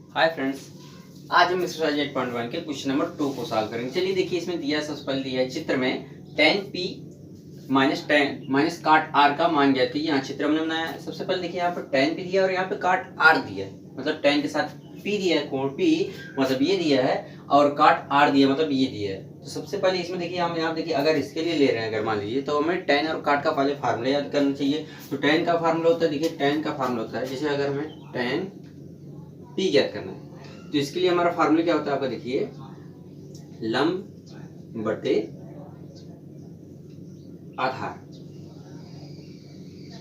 Hi friends, आज हम exercise 8.1 के क्वेश्चन नंबर 2 को सॉल्व करेंगे। चलिए देखिए, इसमें दिया सबसे पहले दिया है चित्र में tan p माइनस काट r का मान ज्ञात कीजिए। यहाँ चित्र हमने बनाया है। सबसे पहले देखिए यहाँ पर tan p दिया है और यहाँ पे काट r दिया है, मतलब tan के साथ p दिया है, कोण p मतलब ये दिया है, और काट r दिया मतलब ये दिया है। तो सबसे पहले इसमें देखिए, हम यहाँ देखिए अगर इसके लिए ले रहे हैं, अगर मान लीजिए, तो हमें tan और काट का पहले फार्मूला याद करना चाहिए। तो tan का फार्मूला होता है, देखिए tan का फार्मूला होता है, जैसे अगर हमें tan p ज्ञात करना है तो इसके लिए हमारा फार्मूला क्या होता है, आपका देखिए लंब बटे आधार,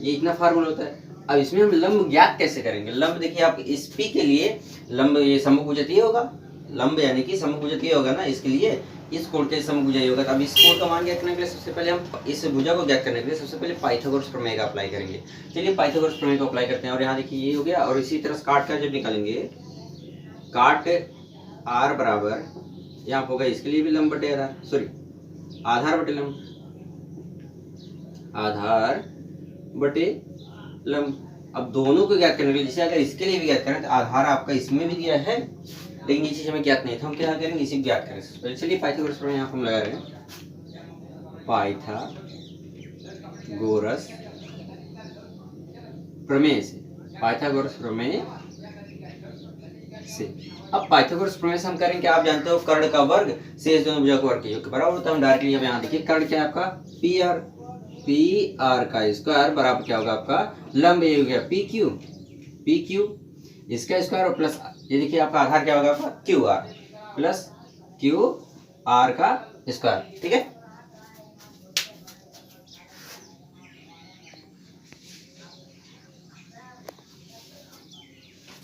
ये इतना फार्मूला होता है। अब इसमें हम लंब ज्ञात कैसे करेंगे? लंब देखिए, आप इस p के लिए लंब ये समभुज ये होगा, लंब यानी कि समभुज ये होगा ना, इसके लिए इस कोण के समभुज ये होगा। तो अब इस कोण का मान ज्ञात करने के लिए सबसे पहले हम इस भुजा को ज्ञात करने के लिए सबसे पहले पाइथागोरस प्रमेय का अप्लाई करेंगे। चलिए पाइथागोरस प्रमेय को अप्लाई करते हैं, और यहाँ देखिए ये हो गया, और इसी तरह काट का जब निकालेंगे, काट r बराबर यहाँ होगा, इसके लिए भी लंब बटे आधार, सॉरी आधार बटे लंब, आधार बटे लंब। अब दोनों को ज्ञात करने के लिए, जैसे अगर इसके लिए भी ज्ञात करें तो आधार आपका इसमें भी दिया है, लेकिन ये चीज हमें ज्ञात नहीं था, हम क्या करेंगे, इसी ज्ञात करेंगे। चलिए पाइथागोरस प्रमेय यहाँ हम लगा रहे हैं, पाइथागोरस प्रमेय से, पाइथागोरस प्रमेय से। अब पाइथागोरस प्रमेय से हम करेंगे, आप जानते हो कर्ण का वर्ग शेष दोनों भुजा का वर्ग के बराबर होता है। हम डायरेक्टली अब यहाँ देखिए, कर्ण क्या है आपका पी आर का स्क्वायर बराबर क्या होगा आपका लंब, ये हो गया पी क्यू इसका स्क्वायर, और प्लस ये देखिए आपका आधार क्या होगा आपका Q R, plus Q R का स्क्वायर। ठीक है,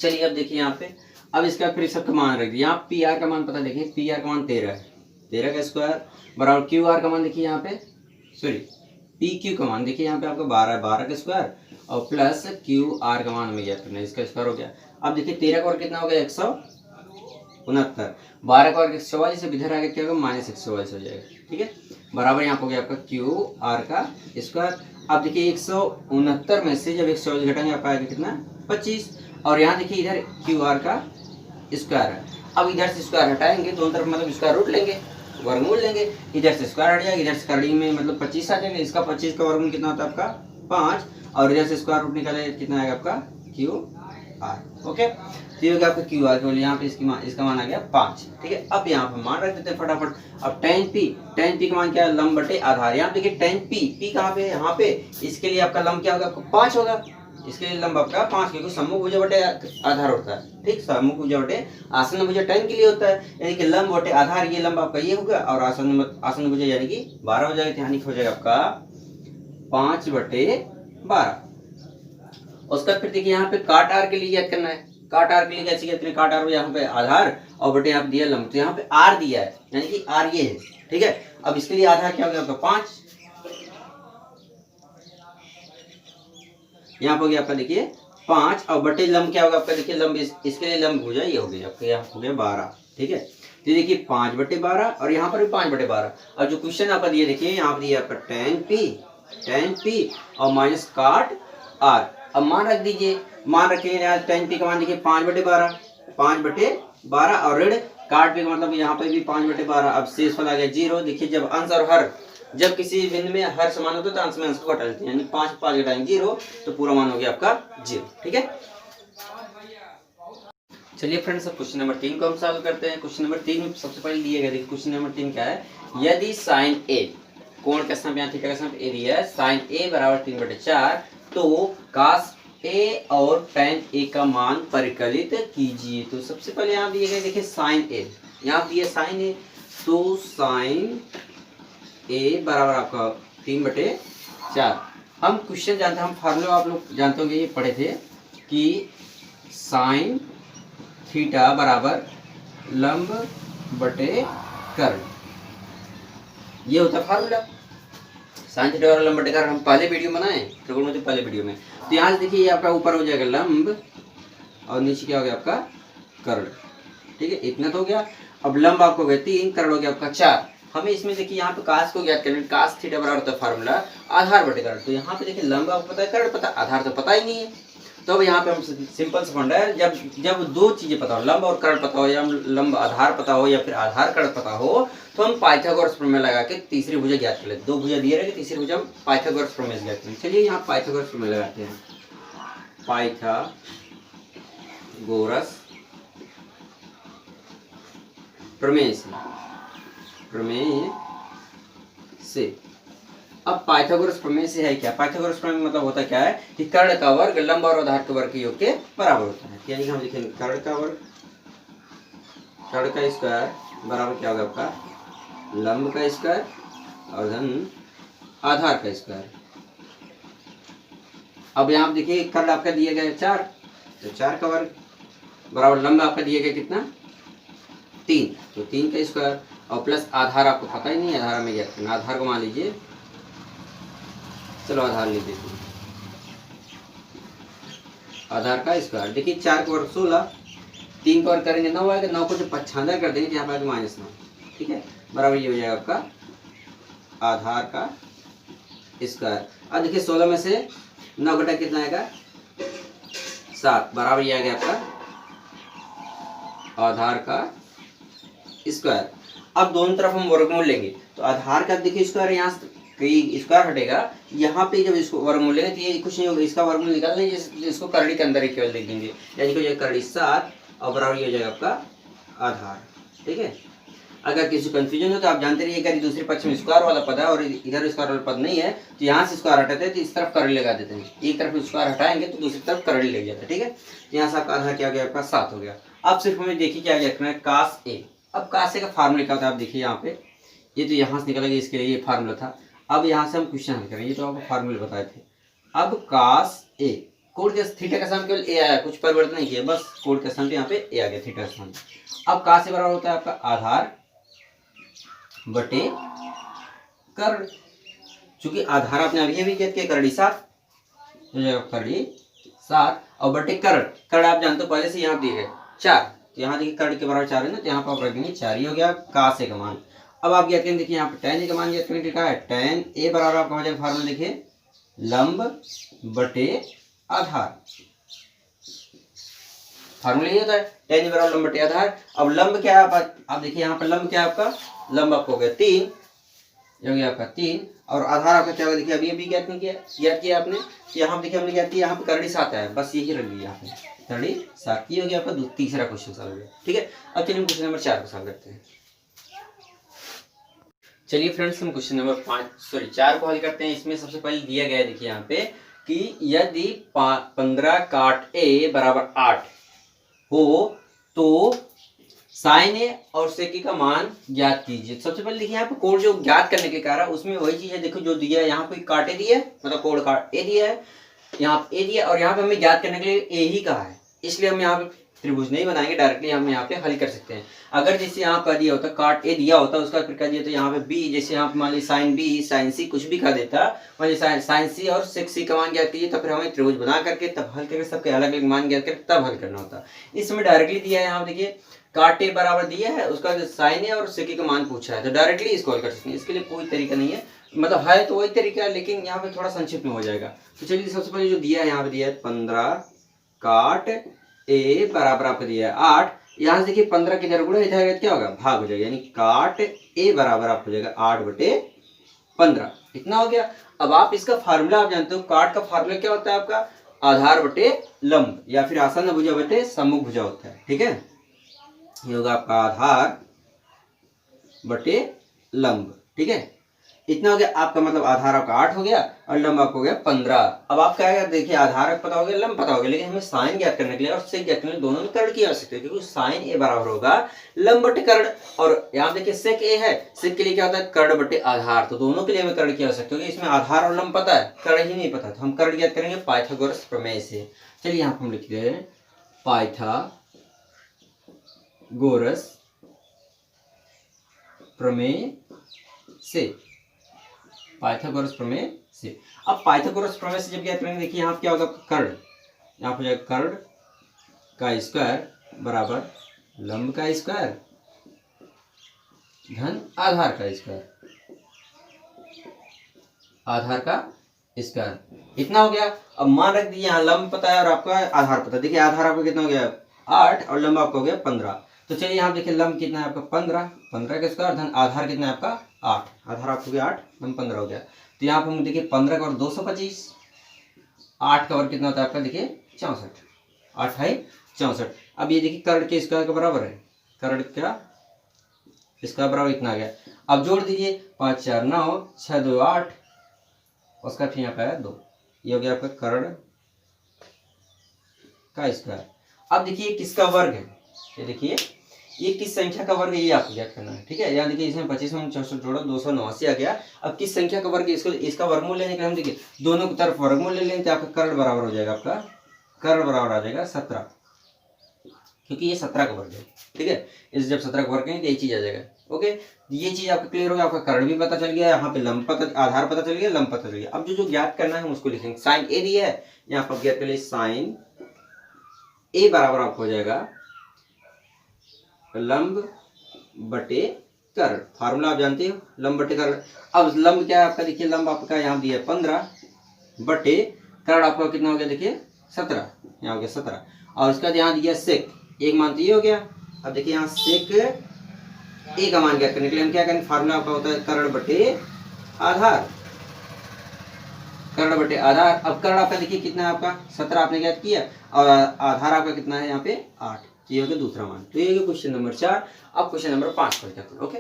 चलिए अब देखिए यहाँ पे, अब इसका फिर सबका मान रख दिया। यहाँ पी आर का मान पता, देखिए पी आर का मान 13 है, 13 का स्क्वायर बराबर क्यू आर का मान देखिए यहाँ पे, सॉरी पी क्यू का मान देखिए यहाँ पे आपका 12 है, 12 का स्क्वायर, और प्लस क्यू आर का मान हमें ज्ञात करना है, इसका स्क्वायर हो गया। अब देखिए 13 का वर्ग कितना हो गया 169, 12 का वर्ग 144 से इधर आगे क्या होगा -144 हो जाएगा। ठीक है, बराबर यहाँ हो गया आपका क्यू आर का स्क्वायर। अब देखिए 169 में से जब 144 घटाएंगे आप आएगा कितना 25, और यहाँ देखिए इधर क्यू आर का स्क्वायर है। अब इधर से स्क्वायर हटाएंगे, दोनों तरफ मतलब स्क्वायर रूट लेंगे, वर्गमूल लेंगे, इधर से स्क्वायर हट जाएगा, इधर से करड़ी में मतलब 25 आ जाएगा, इसका 25 का वर्गमूल कितना होता है आपका 5, और इधर से स्क्वायर रूट निकाले कितना आएगा आपका क्यू आर। ओके, तो ये हो गया आपका क्यू आर, केवल यहाँ पे इसका मान आ गया 5। ठीक है, अब यहाँ पे मान रख देते हैं फटाफट। अब tan p का मान क्या है लंब बटे आधार। यहाँ देखिए tan p कहाँ पे है, यहाँ पे, इसके लिए आपका लंब क्या होगा आपका 5 होगा, इसके लिए लंब आपका 5, क्योंकि सम्मुख भुजा बटे आधार होता है। ठीक, सम्मुख भुजा बटे आसन भुजा tan के लिए होता है, यानी कि लंब बटे आधार, ये लंब आपका ये होगा, और आसन भुजा यानी कि 12 हो जाएगा, यानी कि हो जाएगा आपका 5/12। उसका फिर देखिए यहाँ पे काट आर के लिए याद करना है, काट आर के लिए कैसे कहते हैं, काट आर यहाँ पे आधार और बटे आप दिया लंब, तो यहाँ पे आर दिया है, यानी कि आर ये है। ठीक है, अब इसके लिए आधार क्या हो गया आपका 5, यहाँ हो गया आपका देखिए 5, और बटे लंब क्या होगा आपका, देखिए लंब इसके लिए लंब भुजा ये हो गया आपका, यहाँ हो गया 12। ठीक है, तो देखिए 5/12, और यहाँ पर भी 5/12। और जो क्वेश्चन आपका दिया देखिए, यहाँ पर दिया आपका tan p और माइनस काट r। अब मान रख दीजिए, मान रखेंगे यहाँ tan p का मान देखिए 5/12, और ऋण काट p का मतलब यहाँ पर भी 5/12। अब शेष फल आ गया 0। देखिए जब अंश और हर, जब किसी बिंदु में हर समान होता है तो अंश में अंश को घटा लेते हैं, यानी 5 घटाएंगे 0, तो पूरा मान हो गया आपका 0। ठीक है, चलिए फ्रेंड्स अब क्वेश्चन नंबर 3 को हम सॉल्व करते हैं। क्वेश्चन नंबर 3 में सबसे पहले दिया गया, देखिए क्वेश्चन नंबर 3 क्या है, यदि sin a, कोण का सम यहाँ थीटा का सम a दिया है, sin a बराबर 3/4, तो cos a और tan a का मान परिकलित कीजिए। तो सबसे पहले यहाँ दिए गए देखिए sin a, यहाँ दिए sin a, तो sin a बराबर आपका 3/4। हम क्वेश्चन जानते हैं, हम फार्मूला आप लोग जानते होंगे, ये पढ़े थे कि sin थीटा बराबर लंब बटे कर्ण, ये होता है फार्मूला। sin थीटा बराबर लंब बटे कर्ण हम पहले वीडियो बनाए, त्रिकोणमिति पहले वीडियो में। तो यहाँ से देखिए ये आपका ऊपर हो जाएगा लंब, और नीचे क्या हो गया आपका कर्ण। ठीक है, इतना तो हो गया। अब लंब आपको हो गया 3, कर्ण हो गया आपका 4। हमें इसमें देखिए यहाँ पे कास को ज्ञात करना है, कास थीटा बराबर होता है फार्मूला आधार बटे कर्ण। तो यहाँ पे देखिए लंब आपको पता है, कर्ण पता, आधार तो पता ही नहीं है। तो अब यहाँ पे हम सिंपल सा फंडा है, जब दो चीजें पता हो, लंब और कर्ण पता हो, या लंब आधार पता हो, या फिर आधार कर्ण पता हो, तो हम पाइथागोरस प्रमेय लगा के तीसरी भुजा ज्ञात कर लेते। दो भुजा दिए रहे, तीसरी भुजा हम पाइथागोरस प्रमेय ज्ञात करें। चलिए यहाँ पाइथागोरस प्रमेय लगाते हैं। पाइथागोरस प्रमेय से अब पाइथागोरस प्रमेय से है क्या? पाइथागोरस प्रमेय मतलब होता क्या है कि कर्ण का वर्ग लंब और आधार के वर्ग के योग के बराबर होता है। यानी हम लिखेंगे कर्ण का वर्ग, कर्ण का स्क्वायर बराबर क्या होगा आपका, लंब का स्क्वायर और धन आधार का स्क्वायर। अब यहाँ देखिए कर्ण आपका दिया गया है 4, तो 4 का वर्ग बराबर लंब आपका दिया गया कितना 3, तो 3 का स्क्वायर और प्लस आधार आपको पता ही नहीं है, आधार में क्या करना, आधार को मान लीजिए, चलो आधार ले देते हैं, आधार का स्क्वायर। देखिए 4 का वर्ग 16, 3 का वर्ग करेंगे 9 आएगा, 9 को जब 95 कर देंगे तो यहाँ पर -9, ठीक है, बराबर ये हो जाएगा आपका आधार का स्क्वायर। अब देखिए 16 में से 9 घटा कितना आएगा 7, बराबर ये आ गया आपका आधार का स्क्वायर। अब दोनों तरफ हम वर्गमूल लेंगे, तो आधार का देखिए स्क्वायर, यहाँ कई स्क्वायर हटेगा, यहाँ पे जब इसको वर्गमूल लेंगे तो ये कुछ नहीं होगा, इसका वर्गमूल निकाल लेंगे, इसको करड़ी के अंदर ही केवल लिख देंगे, यानी कि करड़ी 7 और बराबर ये हो जाएगा आपका आधार। ठीक है, अगर किसी कंफ्यूजन हो तो आप जानते रहिए, अगर दूसरे पक्ष में स्क्वायर वाला पद है और इधर स्क्वायर वाला पद नहीं है, तो यहाँ से स्क्वायर हटाते हैं तो इस तरफ करड़ी लगा देते हैं, एक तरफ स्क्वायर हटाएंगे तो दूसरी तरफ करड़ी लग जाता है। ठीक है, तो यहाँ से आपका आधार क्या हो गया आपका 7 हो गया। अब सिर्फ हमें देखिए क्या रखना है, कास ए। अब कास ए का फार्मूला क्या होता है, आप देखिए यहाँ पे, ये तो यहाँ से निकला गया, इसके लिए ये फार्मूला था। अब यहाँ से हम क्वेश्चन हल करेंगे, तो आपको फार्मूले बताए थे। अब कास ए, कोड का थीटा का स्थान केवल ए आया, कुछ परिवर्तन नहीं किया, बस कोड का स्थान यहाँ पे ए आ गया, थीटा का स्थान। अब कास ए बराबर होता है आपका आधार बटे कर्ण, चूंकि आधार आपने अभी भी ज्ञात किया, करड़ी 7 हो जाएगा, करड़ी 7 और बटे कर्ण, कर्ण आप जानते हो पहले से यहाँ दिए गए 4, तो यहाँ देखिए कर्ण के बराबर 4 है ना, तो यहाँ पर आप रख देंगे 4 ही हो गया कास ए का मान। अब आप ज्ञात करें, देखिए यहाँ पे tan ए का मान ज्ञात करने लिखा है, tan ए बराबर आपका हो जाएगा फार्मूला देखिए लंब बटे आधार, फार्मूला ये होता है tan ए बराबर लंब बटे आधार। अब लंब क्या है आप देखिए यहाँ पर लंब क्या है आपका, लंब आपको हो गया 3, ये हो गया आपका 3 और आधार आपका क्या होगा, देखिए अभी ज्ञात नहीं किया, ज्ञात किया आपने, यहाँ देखिए हमने ज्ञात किया, यहाँ पे करड़ी 7 है, बस यही रख दिया यहाँ पे करड़ी 7, ये हो गया आपका तीसरा क्वेश्चन सॉल्व हो गया। ठीक है, अब चलिए हम क्वेश्चन नंबर 4 को सॉल्व करते हैं। चलिए फ्रेंड्स, हम क्वेश्चन नंबर 4 को हल करते हैं। इसमें सबसे पहले दिया गया है, देखिए यहाँ पे कि यदि 15 काट ए बराबर 8 हो तो साइन ए और सेक का मान ज्ञात कीजिए। सबसे पहले देखिए यहाँ पे कोड जो ज्ञात करने के कारण उसमें वही चीज है, देखो जो दिया है यहाँ पे काट ए दिया है, मतलब कोड काट ए दिया है, यहाँ ए दिया और यहाँ पे हमें ज्ञात करने के लिए ए ही कहा है, इसलिए हम यहाँ पे त्रिभुज नहीं बनाएंगे, डायरेक्टली हम यहाँ पे हल कर सकते हैं। अगर जैसे यहाँ पर दिया होता काट ए दिया होता, उसका फिर कर दिया तो यहाँ पे बी, जैसे यहाँ पे मान लीजिए साइन बी साइन सी कुछ भी कर देता, मान लीजिए साइन सी और सेक सी का मान ज्ञात कीजिए, तब फिर हमें त्रिभुज बना करके तब हल करके सबके अलग अलग मान ज्ञात करके तब हल करना होता। इसमें डायरेक्टली दिया है, यहाँ देखिए काट ए बराबर दिया है, उसका जो साइन ए और सेक का मान पूछा है, तो डायरेक्टली इसको हल कर सकते हैं। इसके लिए कोई तरीका नहीं है, मतलब है तो वही तरीका है, लेकिन यहाँ पे थोड़ा संक्षिप्त में हो जाएगा। तो चलिए सबसे पहले जो दिया है, यहाँ पे दिया है 15 काट ए बराबर आपको दिया है 8, यहाँ से देखिए 15 की इधर गुणा, इधर क्या होगा भाग हो जाएगा, यानी काट ए बराबर आप हो जाएगा 8 बटे 15, इतना हो गया। अब आप इसका फार्मूला आप जानते हो, काट का फार्मूला क्या होता है आपका, आधार बटे लंब या फिर आसन्न भुजा बटे सम्मुख भुजा होता है। ठीक है, ये होगा आपका आधार बटे लंब। ठीक है, इतना हो गया आपका, मतलब आधार आपका 8 हो गया और लंब आपको हो गया 15। अब आप क्या है, देखिए आधार पता हो गया, लंब पता हो गया, लेकिन हमें साइन ज्ञात करने के लिए और सेक ज्ञात करने के लिए दोनों में कर्ण की आवश्यकता है, क्योंकि साइन ए बराबर होगा लंब बटे कर्ण, और यहाँ देखिए सेक ए है, सेक के लिए क्या होता है कर्ण बटे आधार, तो दोनों के लिए हमें कर्ण की आवश्यकता होगी। इसमें आधार और लंब पता है, कर्ण ही नहीं पता, तो हम कर्ण ज्ञात करेंगे पाइथागोरस प्रमेय से। चलिए यहाँ पर हम लिखते हैं पाइथागोरस प्रमेय से, पाइथागोरस प्रमेय से। अब पाइथागोरस प्रमेय से जब ज्ञात करेंगे, देखिए यहाँ क्या होगा कर्ण, यहाँ हो जाएगा कर्ण का स्क्वायर बराबर लंब का स्क्वायर धन आधार का स्क्वायर, आधार का स्क्वायर, इतना हो गया। अब मान रख दिए यहाँ लंब पता है और आपका आधार पता है। देखिए आधार आपका कितना हो गया 8 और लंब आपका हो गया 15। तो चलिए यहाँ देखिए लंब कितना है आपका 15, 15 का स्क्वायर धन आधार कितना है आपका 8, आधार आपको गया 8, लंब 15 हो गया। तो यहाँ पर हम देखिए 15 का और 225, 8 का और कितना होता है आपका देखिए 64, 8 है 64। अब ये देखिए कर्ण के स्क्वायर के बराबर है, कर्ण का इसका बराबर इतना आ गया। अब जोड़ दीजिए 5 4 9, 6 2 8, उसका फिर यहाँ पे आया 2, ये हो गया आपका कर्ण का स्क्वायर। अब देखिए किसका वर्ग है, ये देखिए ये किस संख्या का वर्ग है ये आपको ज्ञात करना है। ठीक है, यहाँ देखिए इसमें 25 में 64 जोड़ो 289 आ गया। अब किस संख्या का वर्ग है इसको, इसका वर्गमूल लेने का हम देखिए दोनों की तरफ वर्गमूल ले लें तो आपका कर्ण बराबर हो जाएगा, आपका कर्ण बराबर आ जाएगा 17, क्योंकि ये 17 का वर्ग है। ठीक है, इस जब 17 का वर्ग है तो ये चीज आ जाएगा। ओके, ये चीज आपका क्लियर हो गया, आपका कर्ण भी पता चल गया, यहाँ पे लंब पता, आधार पता चल गया, लंब पता चल गया। अब जो ज्ञात करना है हम उसको लिखेंगे। साइन ए दिया है, यहाँ पर ज्ञात कर लिए साइन ए बराबर आपको हो जाएगा लंब बटे कर्ण। फार्मूला आप जानते हो, लंब बटे कर्ण। अब लंब क्या है आपका, देखिए लंब आपका यहाँ दिया है 15 बटे कर्ण आपका कितना हो गया देखिए 17, यहाँ हो गया 17। और उसका यहाँ दिया सेक, एक मान तो ये हो गया। अब देखिए यहाँ सेक ए का मान ज्ञात करने के लिए हम क्या करेंगे, फार्मूला आपका होता है कर्ण बटे आधार, कर्ण बटे आधार। अब कर्ण आपका देखिए कितना है आपका 17 आपने ज्ञात किया और आधार आपका कितना है यहाँ पे 8, ये हो गया दूसरा मान। तो ये हो गया क्वेश्चन नंबर 4। अब क्वेश्चन नंबर 5 पर जाते हैं। ओके,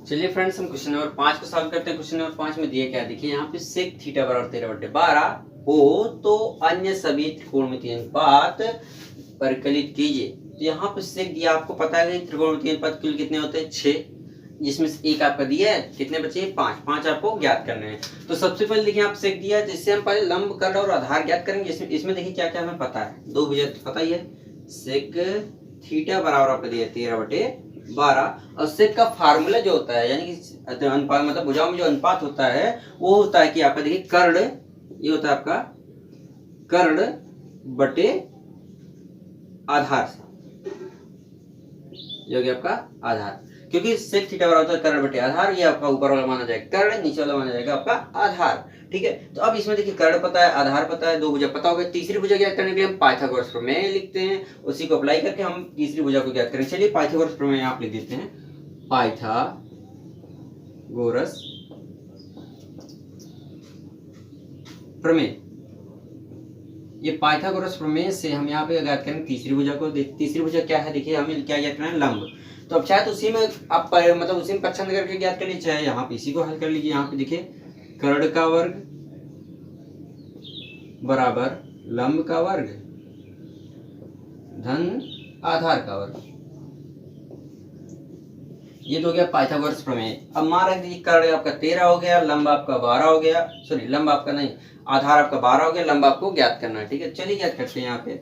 चलिए फ्रेंड्स हम क्वेश्चन नंबर 5 को सॉल्व करते हैं। क्वेश्चन नंबर 5 में दिया क्या, देखिए यहाँ पे सेक थीटा बराबर 13/12 हो तो अन्य सभी त्रिकोणमितीय अनुपात परिकलित कीजिए। तो यहाँ पे सेक दिया, आपको पता है त्रिकोणमितीय अनुपात कुल कितने होते हैं 6, जिसमें से एक आपका दिया है, कितने बचे 5, 5 आपको ज्ञात करने हैं। तो सबसे पहले देखिए आप सेक दिया है, तो इससे हम पहले लंब कर्ण और आधार ज्ञात करेंगे। इसमें देखिए क्या क्या हमें पता है, दो भुजा पता ही है, सेक थीटा बराबर आपको दिया 13/12 और सेक का फार्मूला जो होता है यानी कि अनुपात मतलब भुजाओं में जो अनुपात होता है वो होता है कि आपका देखिए कर्ण, ये होता है आपका कर्ण बटे आधार से, ये हो गया आपका आधार, क्योंकि सेक थीटा बराबर होता है कर्ण बटे आधार। ये आपका ऊपर वाला माना जाएगा कर्ण, नीचे वाला माना जाएगा आपका आधार। ठीक है, तो अब इसमें देखिए कर्ण पता है, आधार पता है, दो भुजा पता हो गया। तीसरी भुजा ज्ञात करने के लिए हम पाइथागोरस प्रमेय लिखते हैं, उसी को अप्लाई करके हम तीसरी भुजा को ज्ञात करें। चलिए पाइथागोरस प्रमेय यहाँ पे लिख देते हैं, पाइथागोरस प्रमेय। ये पाइथागोरस प्रमेय से हम यहाँ पे ज्ञात करेंगे तीसरी भुजा को। तीसरी भुजा क्या है, देखिए हमें क्या ज्ञात करना है, लंब। तो अब चाहे तो उसी में आप मतलब उसी में पच्छाद करके ज्ञात कर लीजिए, चाहे यहाँ पे इसी को हल कर लीजिए। यहाँ पे देखिए कर्ण का वर्ग बराबर लंब का वर्ग धन आधार का वर्ग, ये तो हो गया पाइथागोरस प्रमेय। अब मान रख दीजिए कर्ण आपका 13 हो गया, लंब आपका 12 हो गया, सॉरी लंब आपका नहीं, आधार आपका 12 हो गया, लंब आपको ज्ञात करना है। ठीक है, चलिए ज्ञात करते हैं यहाँ पे।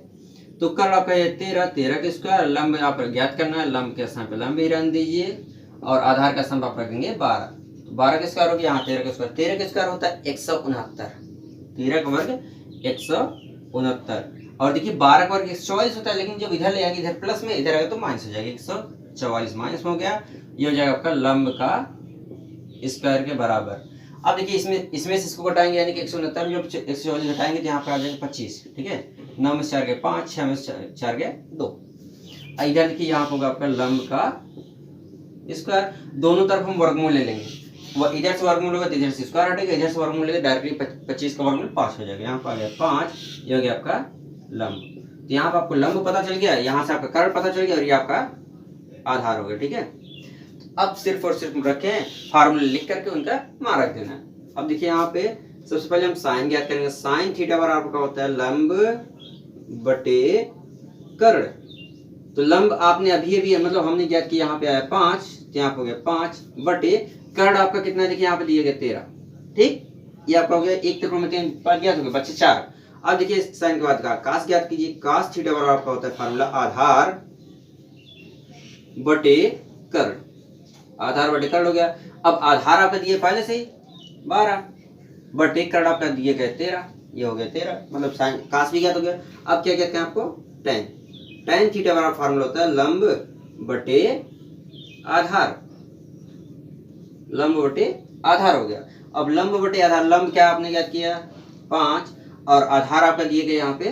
तो कर्ण आपका ये 13 के स्क्वायर, लंब यहाँ पर ज्ञात करना है, लंब के स्थान पे लंब ही रन दीजिए और आधार का स्थान आप रखेंगे 12। तो 12 के स्क्वायर हो गया, यहाँ 13 के स्क्वायर, 13 के स्क्वायर होता है 169, 13 का वर्ग 169। और देखिए 12 का वर्ग 144 होता है, लेकिन जब इधर ले आएंगे इधर प्लस में, इधर आएगा तो माइनस हो जाएगा, 144 माइनस में हो गया, ये हो जाएगा आपका लंब का स्क्वायर के बराबर। अब देखिए इसमें से इसको घटाएंगे यानी कि 169 में जब 144 घटाएंगे तो यहाँ पे आ जाएगा 25। ठीक है, 9 में 4 गए 5, 6 में 4 गए 2। इधर देखिए यहाँ होगा आपका लंब का स्क्वायर, दोनों तरफ हम वर्गमूल ले लेंगे, इधर से वर्गमूल होगा तो इधर से स्क्वायर हटेगा, इधर से वर्गमूल लेंगे डायरेक्टली 25 का वर्गमूल 5 हो जाएगा। यहाँ पर आ गया 5, ये हो गया आपका लंब। तो यहाँ पर आपको लंब पता चल गया, यहाँ से आपका कर्ण पता चल गया और ये आपका आधार हो गया। ठीक है, अब सिर्फ और सिर्फ रखें फार्मूला लिख करके उनका मान रख देना है। अब देखिए यहाँ पे सबसे पहले हम साइन ज्ञात करेंगे, साइन थीटा बराबर आपका होता है लंब बटे कर्ण। तो लंब आपने अभी मतलब हमने ज्ञात किया, यहाँ पे आया 5, यहाँ पे हो गया 5 बटे कर्ण आपका कितना है, देखिए यहाँ पे दिया गया 13। ठीक, ये आपका हो गया एक त्रिकोणमितीय अनुपात ज्ञात हो गया, बच्चे 4। अब देखिए साइन के बाद का कास ज्ञात कीजिए, कास थीटा बराबर आपका होता है फार्मूला आधार बटे कर्ण, आधार बटे कर्ण हो गया। अब आधार आपका दिए पहले से ही 12 बटे कर्ण आपका दिए गए 13, ये हो गया 13, मतलब साइन कास भी ज्ञात हो गया। अब क्या कहते हैं आपको, tan, tan थीटा बराबर फार्मूला होता है लंब बटे आधार लंब बटे आधार हो गया। अब लंब बटे आधार, लंब क्या आपने याद किया 5 और आधार आपका दिए गए यहाँ पे